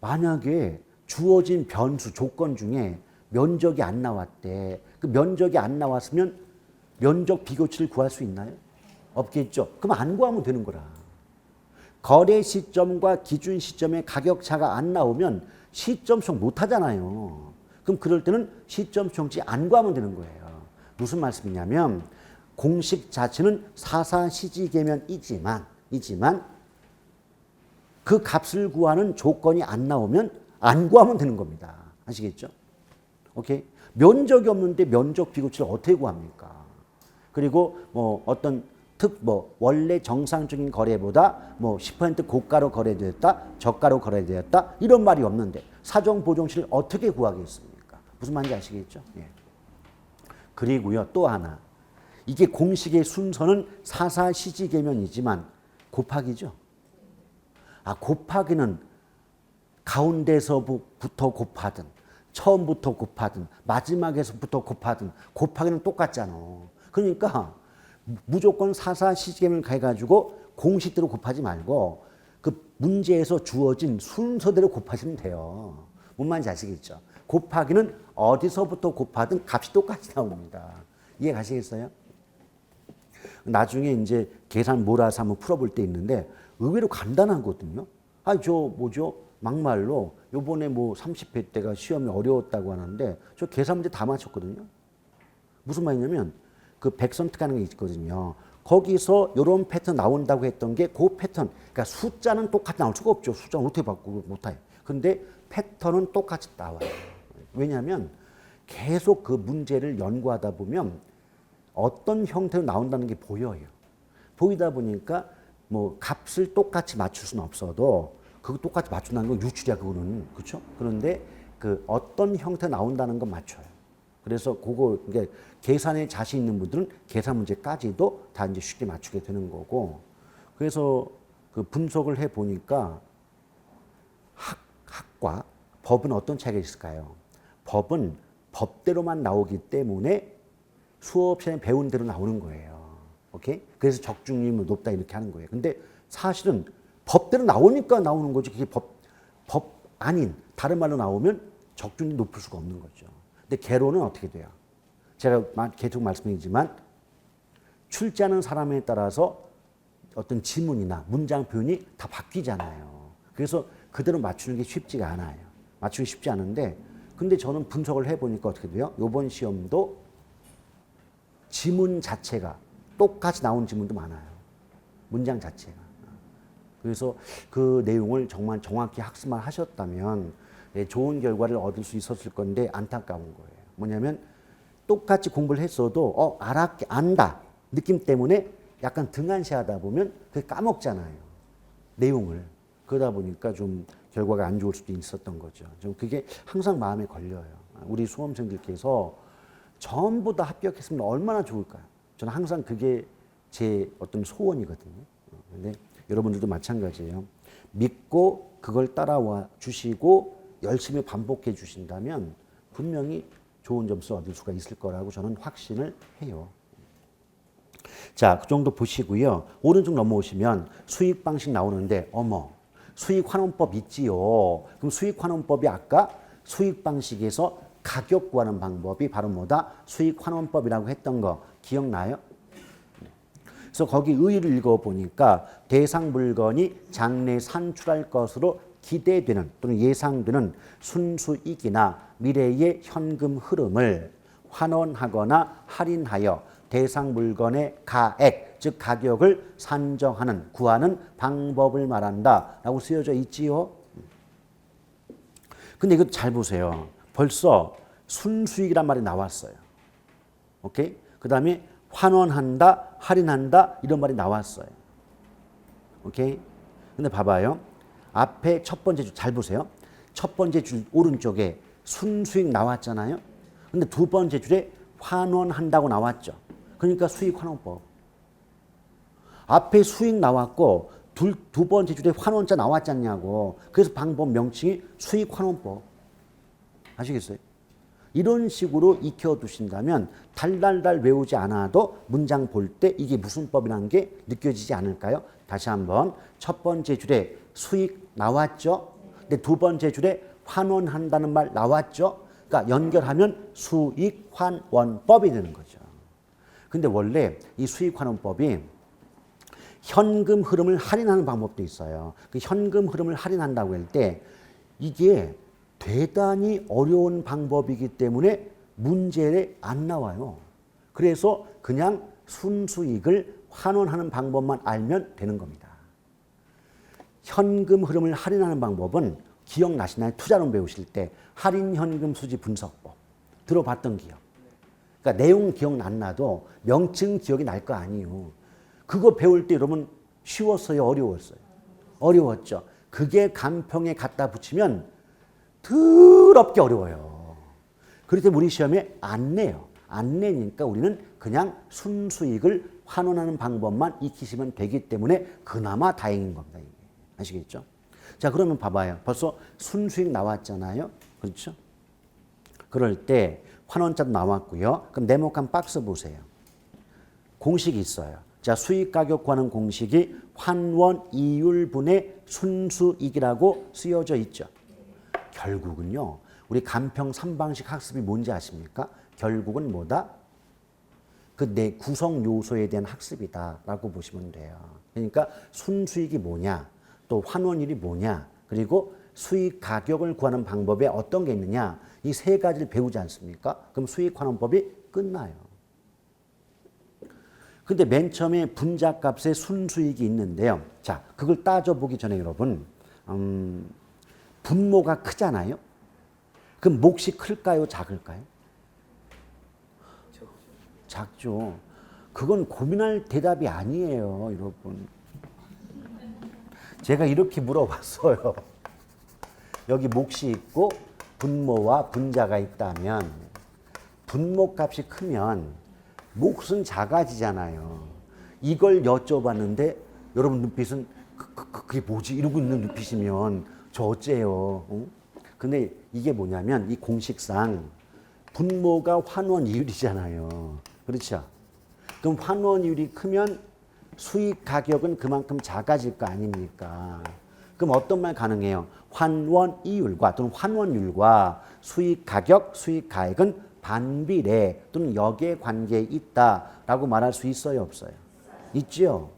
만약에 주어진 변수 조건 중에 면적이 안 나왔대. 그 면적이 안 나왔으면 면적 비교치를 구할 수 있나요? 없겠죠. 그럼 안 구하면 되는 거라. 거래 시점과 기준 시점의 가격 차가 안 나오면 시점 수정 못 하잖아요. 그럼 그럴 때는 시점 수정치 안 구하면 되는 거예요. 무슨 말씀이냐면 공식 자체는 사사시지계면이지만 그 값을 구하는 조건이 안 나오면 안 구하면 되는 겁니다. 아시겠죠? 오케이? 면적이 없는데 면적 비교치를 어떻게 구합니까? 그리고 뭐 어떤 원래 정상적인 거래보다 뭐 10% 고가로 거래되었다, 저가로 거래되었다 이런 말이 없는데 사정 보정치를 어떻게 구하겠습니까? 무슨 말인지 아시겠죠? 예. 그리고요 또 하나 이게 공식의 순서는 사사시지계면이지만 곱하기죠. 아 곱하기는 가운데서부터 곱하든 처음부터 곱하든 마지막에서부터 곱하든 곱하기는 똑같잖아. 그러니까 무조건 사사시지계면 해가지고 공식대로 곱하지 말고 그 문제에서 주어진 순서대로 곱하시면 돼요. 뭔 말인지 아시겠죠? 곱하기는 어디서부터 곱하든 값이 똑같이 나옵니다. 이해 가시겠어요? 나중에 이제 계산 몰아서 한번 풀어볼 때 있는데 의외로 간단하거든요. 저 뭐죠? 막말로 요번에 뭐 30회 때가 시험이 어려웠다고 하는데 저 계산 문제 다 맞췄거든요. 무슨 말이냐면 그 백선택하는 게 있거든요. 거기서 이런 패턴 나온다고 했던 게 그 패턴. 그러니까 숫자는 똑같이 나올 수가 없죠. 숫자는 어떻게 바꾸고 못해. 근데 패턴은 똑같이 나와요. 왜냐하면 계속 그 문제를 연구하다 보면 어떤 형태로 나온다는 게 보여요. 보이다 보니까 뭐 값을 똑같이 맞출 수는 없어도 그거 똑같이 맞춘다는 건 유출이야 그거는. 그렇죠? 그런데 그 어떤 형태 나온다는 건 맞춰요. 그래서 그거 이게 계산에 자신 있는 분들은 계산 문제까지도 다 이제 쉽게 맞추게 되는 거고. 그래서 그 분석을 해 보니까 학과 법은 어떤 차이가 있을까요? 법은 법대로만 나오기 때문에 수업 시간에 배운 대로 나오는 거예요. 오케이? 그래서 적중률이 높다 이렇게 하는 거예요. 근데 사실은 법대로 나오니까 나오는 거지. 그게 법 아닌 다른 말로 나오면 적중률이 높을 수가 없는 거죠. 근데 개론은 어떻게 돼요? 제가 계속 말씀드리지만 출제하는 사람에 따라서 어떤 지문이나 문장 표현이 다 바뀌잖아요. 그래서 그대로 맞추는 게 쉽지가 않아요. 맞추기 쉽지 않은데 근데 저는 분석을 해보니까 어떻게 돼요? 이번 시험도 지문 자체가 똑같이 나온 지문도 많아요. 문장 자체가. 그래서 그 내용을 정말 정확히 학습만 하셨다면 좋은 결과를 얻을 수 있었을 건데 안타까운 거예요. 뭐냐면 똑같이 공부를 했어도 안다 느낌 때문에 약간 등한시하다 보면 그게 까먹잖아요. 내용을. 그러다 보니까 좀 결과가 안 좋을 수도 있었던 거죠. 좀 그게 항상 마음에 걸려요. 우리 수험생들께서 전부 다 합격했으면 얼마나 좋을까요? 저는 항상 그게 제 어떤 소원이거든요. 근데 여러분들도 마찬가지예요. 믿고 그걸 따라와 주시고 열심히 반복해 주신다면 분명히 좋은 점수 얻을 수가 있을 거라고 저는 확신을 해요. 자, 그 정도 보시고요. 오른쪽 넘어오시면 수익 방식 나오는데 수익 환원법 있지요. 그럼 수익 환원법이 아까 수익 방식에서 가격 구하는 방법이 바로 뭐다? 수익 환원법이라고 했던 거 기억나요? 그래서 거기 의의를 읽어보니까 대상 물건이 장래 산출할 것으로 기대되는 또는 예상되는 순수익이나 미래의 현금 흐름을 환원하거나 할인하여 대상 물건의 가액, 즉 가격을 산정하는, 구하는 방법을 말한다 라고 쓰여져 있지요. 근데 이거 잘 보세요. 벌써 순수익이란 말이 나왔어요. 오케이? 그 다음에 환원한다, 할인한다 이런 말이 나왔어요. 오케이? 근데 봐봐요. 앞에 첫 번째 줄 잘 보세요. 첫 번째 줄 오른쪽에 순수익 나왔잖아요. 근데 두 번째 줄에 환원한다고 나왔죠. 그러니까 수익 환원법. 앞에 수익 나왔고 두 번째 줄에 환원자 나왔지 않냐고. 그래서 방법 명칭이 수익 환원법. 아시겠어요? 이런 식으로 익혀두신다면 달달달 외우지 않아도 문장 볼 때 이게 무슨 법이라는 게 느껴지지 않을까요? 다시 한번 첫 번째 줄에 수익 나왔죠? 근데 두 번째 줄에 환원한다는 말 나왔죠? 그러니까 연결하면 수익 환원법이 되는 거죠. 근데 원래 이 수익 환원법이 현금 흐름을 할인하는 방법도 있어요. 그 현금 흐름을 할인한다고 할 때 이게 대단히 어려운 방법이기 때문에 문제에 안 나와요. 그래서 그냥 순수익을 환원하는 방법만 알면 되는 겁니다. 현금 흐름을 할인하는 방법은 기억나시나요? 투자론 배우실 때 할인 현금 수지 분석법 들어봤던 기억. 그러니까 내용 기억 안 나도 명칭 기억이 날 거 아니에요. 그거 배울 때 여러분 쉬웠어요? 어려웠어요? 어려웠죠. 그게 간평에 갖다 붙이면 더럽게 어려워요. 그렇기 때문에 우리 시험에 안 내요. 안 내니까 우리는 그냥 순수익을 환원하는 방법만 익히시면 되기 때문에 그나마 다행인 겁니다. 이게. 아시겠죠? 자, 그러면 봐봐요. 벌써 순수익 나왔잖아요. 그렇죠? 그럴 때 환원자도 나왔고요. 그럼 네모칸 박스 보세요. 공식이 있어요. 자, 수익 가격 구하는 공식이 환원 이율분의 순수익이라고 쓰여져 있죠. 결국은요. 우리 간평 3방식 학습이 뭔지 아십니까? 결국은 뭐다? 그 내 구성 요소에 대한 학습이다라고 보시면 돼요. 그러니까 순수익이 뭐냐? 또 환원율이 뭐냐, 그리고 수익 가격을 구하는 방법에 어떤 게 있느냐, 이 세 가지를 배우지 않습니까? 그럼 수익 환원법이 끝나요. 근데 맨 처음에 분자값의 순수익이 있는데요. 자, 그걸 따져보기 전에 여러분, 분모가 크잖아요. 그럼 몫이 클까요? 작을까요? 작죠. 그건 고민할 대답이 아니에요, 여러분. 제가 이렇게 물어봤어요. 여기 몫이 있고 분모와 분자가 있다면 분모 값이 크면 몫은 작아지잖아요. 이걸 여쭤봤는데 여러분 눈빛은 그게 뭐지? 이러고 있는 눈빛이면 저 어째요? 근데 이게 뭐냐면 이 공식상 분모가 환원이율이잖아요. 그렇죠? 그럼 환원이율이 크면 수익 가격은 그만큼 작아질 거 아닙니까? 그럼 어떤 말 가능해요? 환원이율과 또는 환원율과 수익 가격, 수익 가액은 반비례 또는 역의 관계에 있다라고 말할 수 있어요, 없어요? 있죠.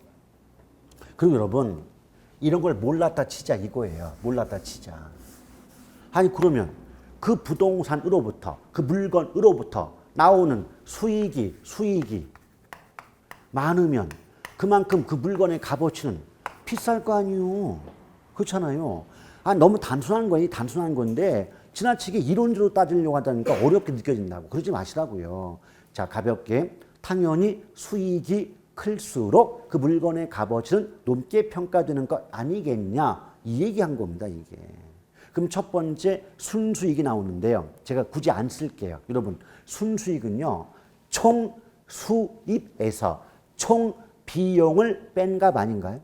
그리고 여러분 이런 걸 몰랐다 치자 이거예요. 몰랐다 치자. 아니 그러면 그 부동산으로부터 그 물건으로부터 나오는 수익이 많으면 그만큼 그 물건의 값어치는 비쌀 거 아니에요. 그렇잖아요. 아, 너무 단순한 거예요. 단순한 건데 지나치게 이론적으로 따지려고 하다니까 어렵게 느껴진다고. 그러지 마시라고요. 자, 가볍게 당연히 수익이 클수록 그 물건의 값어치는 높게 평가되는 것 아니겠냐 이 얘기한 겁니다. 이게. 그럼 첫 번째 순수익이 나오는데요. 제가 굳이 안 쓸게요. 여러분 순수익은요. 총 수입에서 총 비용을 뺀 값 아닌가요?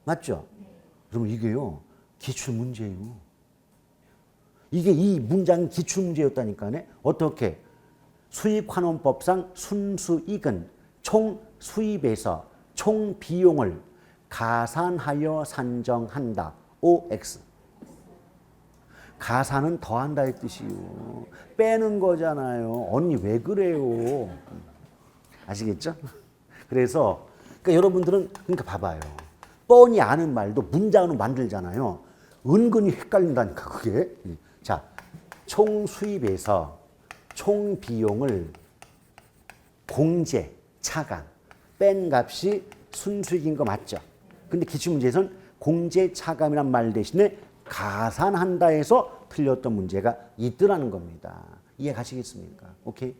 맞죠? 그럼 이게요. 기출문제예요. 이게 이 문장이 기출문제였다니까요. 어떻게? 수익환원법상 순수익은 총 수입에서 총 비용을 가산하여 산정한다. OX. 가산은 더한다의 뜻이요. 빼는 거잖아요. 언니 왜 그래요? 아시겠죠? 그래서 그러니까 여러분들은 그러니까 봐봐요. 뻔히 아는 말도 문장으로 만들잖아요. 은근히 헷갈린다니까 그게. 자, 총 수입에서 총 비용을 공제, 차감, 뺀 값이 순수익인 거 맞죠? 근데 기출문제에서는 공제, 차감이란 말 대신에 가산한다 해서 틀렸던 문제가 있더라는 겁니다. 이해 가시겠습니까? 오케이?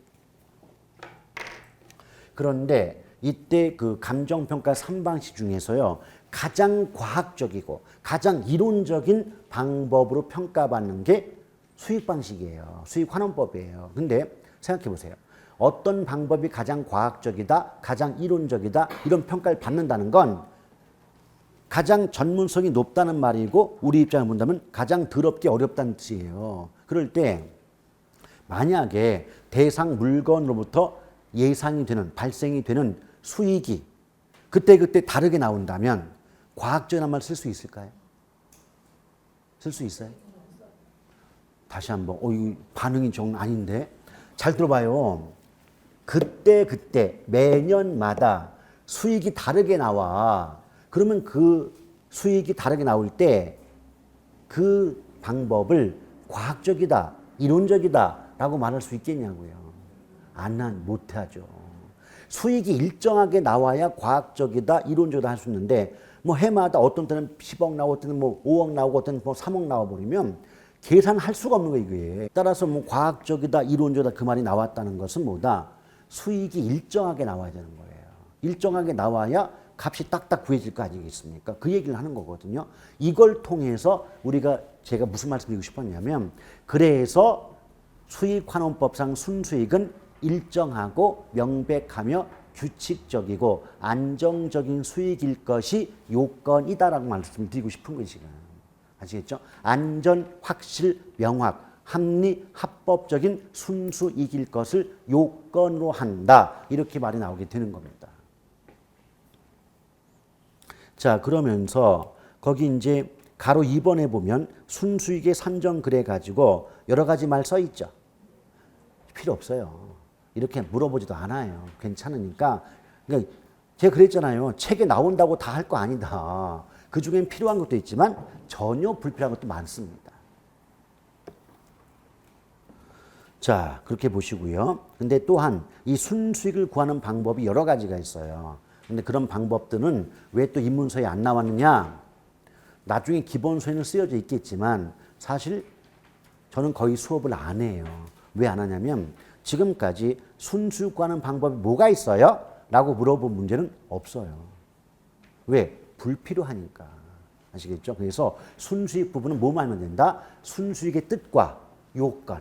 그런데 이때 그 감정평가 3방식 중에서요. 가장 과학적이고 가장 이론적인 방법으로 평가받는 게 수익 방식이에요. 수익 환원법이에요. 근데 생각해 보세요. 어떤 방법이 가장 과학적이다, 가장 이론적이다 이런 평가를 받는다는 건 가장 전문성이 높다는 말이고 우리 입장을 본다면 가장 더럽게 어렵다는 뜻이에요. 그럴 때 만약에 대상 물건으로부터 예상이 되는 발생이 되는 수익이 그때그때 다르게 나온다면 과학적인 말 쓸 수 있을까요? 쓸 수 있어요? 다시 한번 이 반응이 좀 아닌데 잘 들어봐요. 그때 매년마다 수익이 다르게 나와. 그러면 그 수익이 다르게 나올 때 그 방법을 과학적이다, 이론적이다 라고 말할 수 있겠냐고요. 못하죠. 수익이 일정하게 나와야 과학적이다, 이론적이다 할 수 있는데 뭐 해마다 어떤 때는 10억 나오고 어떤 때는 뭐 5억 나오고 어떤 때는 뭐 3억 나와버리면 계산할 수가 없는 거예요. 이게. 따라서 뭐 과학적이다, 이론적이다 그 말이 나왔다는 것은 뭐다? 수익이 일정하게 나와야 되는 거예요. 일정하게 나와야 값이 딱딱 구해질 거 아니겠습니까? 그 얘기를 하는 거거든요. 이걸 통해서 제가 무슨 말씀드리고 싶었냐면 그래서 수익환원법상 순수익은 일정하고 명백하며 규칙적이고 안정적인 수익일 것이 요건이다라고 말씀드리고 싶은 거예요. 지금. 아시겠죠? 안전, 확실, 명확, 합리, 합법적인 순수익일 것을 요건으로 한다. 이렇게 말이 나오게 되는 겁니다. 자, 그러면서 거기 이제 가로 2번에 보면 순수익의 산정 그래 가지고 여러 가지 말 써 있죠. 필요 없어요. 이렇게 물어보지도 않아요. 괜찮으니까. 그러니까 제가 그랬잖아요. 책에 나온다고 다 할 거 아니다. 그 중엔 필요한 것도 있지만 전혀 불필요한 것도 많습니다. 자, 그렇게 보시고요. 근데 또한 이 순수익을 구하는 방법이 여러 가지가 있어요. 근데 그런 방법들은 왜 또 입문서에 안 나왔느냐? 나중에 기본서에는 쓰여져 있겠지만 사실 저는 거의 수업을 안 해요. 왜 안 하냐면 지금까지 순수익 구하는 방법이 뭐가 있어요? 라고 물어본 문제는 없어요. 왜? 불필요하니까. 아시겠죠? 그래서 순수익 부분은 뭐만 하면 된다? 순수익의 뜻과 요건.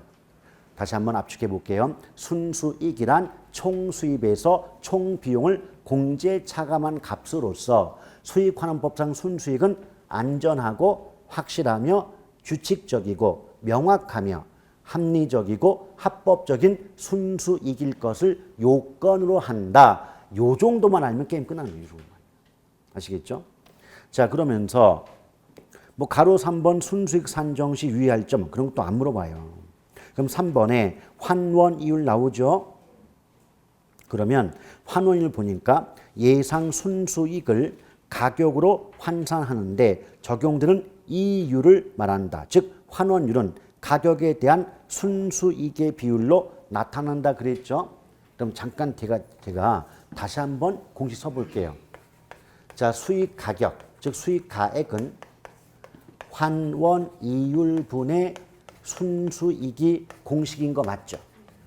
다시 한번 압축해 볼게요. 순수익이란 총수입에서 총비용을 공제 차감한 값으로서 수익환원 법상 순수익은 안전하고 확실하며 규칙적이고 명확하며 합리적이고 합법적인 순수익일 것을 요건으로 한다. 요 정도만 알면 게임 끝나는 거예요. 아시겠죠? 자, 그러면서 뭐 가로 3번 순수익 산정 시 유의할 점 그런 것도 안 물어봐요. 그럼 3번에 환원이율 나오죠? 그러면 환원이율 보니까 예상 순수익을 가격으로 환산하는데 적용되는 이율을 말한다. 즉 환원율은 가격에 대한 순수익의 비율로 나타난다 그랬죠? 그럼 잠깐 제가 다시 한번 공식 써볼게요. 자, 수익 가격, 즉 수익 가액은 환원이율분의 순수익이 공식인 거 맞죠?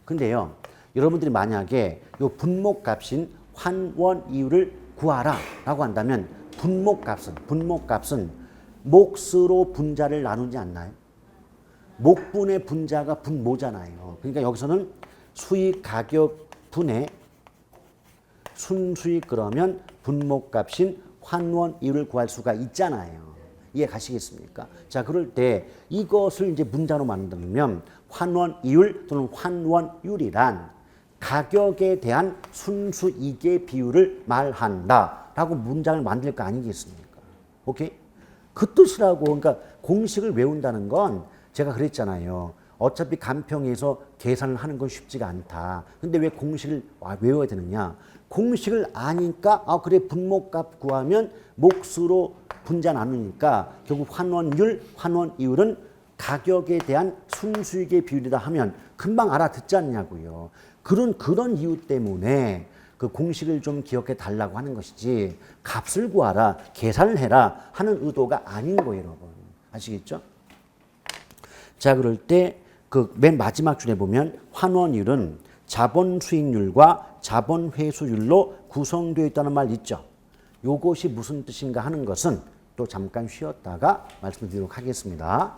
근데요, 여러분들이 만약에 이 분모값인 환원이율을 구하라 라고 한다면 분모값은 몫으로 분자를 나누지 않나요? 몫분의 분자가 분모잖아요. 그러니까 여기서는 수익 가격 분의 순수익 그러면 분모값인 환원이율을 구할 수가 있잖아요. 이해 가시겠습니까? 자, 그럴 때 이것을 이제 문자로 만들면 환원이율 또는 환원율이란 가격에 대한 순수익의 비율을 말한다라고 문장을 만들 거 아니겠습니까? 오케이? 그 뜻이라고. 그러니까 공식을 외운다는 건 제가 그랬잖아요. 어차피 간평에서 계산을 하는 건 쉽지가 않다. 근데 왜 공식을 외워야 되느냐? 공식을 아니까 그래 분모값 구하면 몫으로 분자 나누니까 결국 환원율, 환원이율은 가격에 대한 순수익의 비율이다 하면 금방 알아듣지 않냐고요. 그런 이유 때문에 그 공식을 좀 기억해 달라고 하는 것이지 값을 구하라, 계산을 해라 하는 의도가 아닌 거예요, 여러분. 아시겠죠? 자, 그럴 때 그 맨 마지막 줄에 보면 환원율은 자본 수익률과 자본 회수율로 구성되어 있다는 말 있죠. 요것이 무슨 뜻인가 하는 것은 또 잠깐 쉬었다가 말씀드리도록 하겠습니다.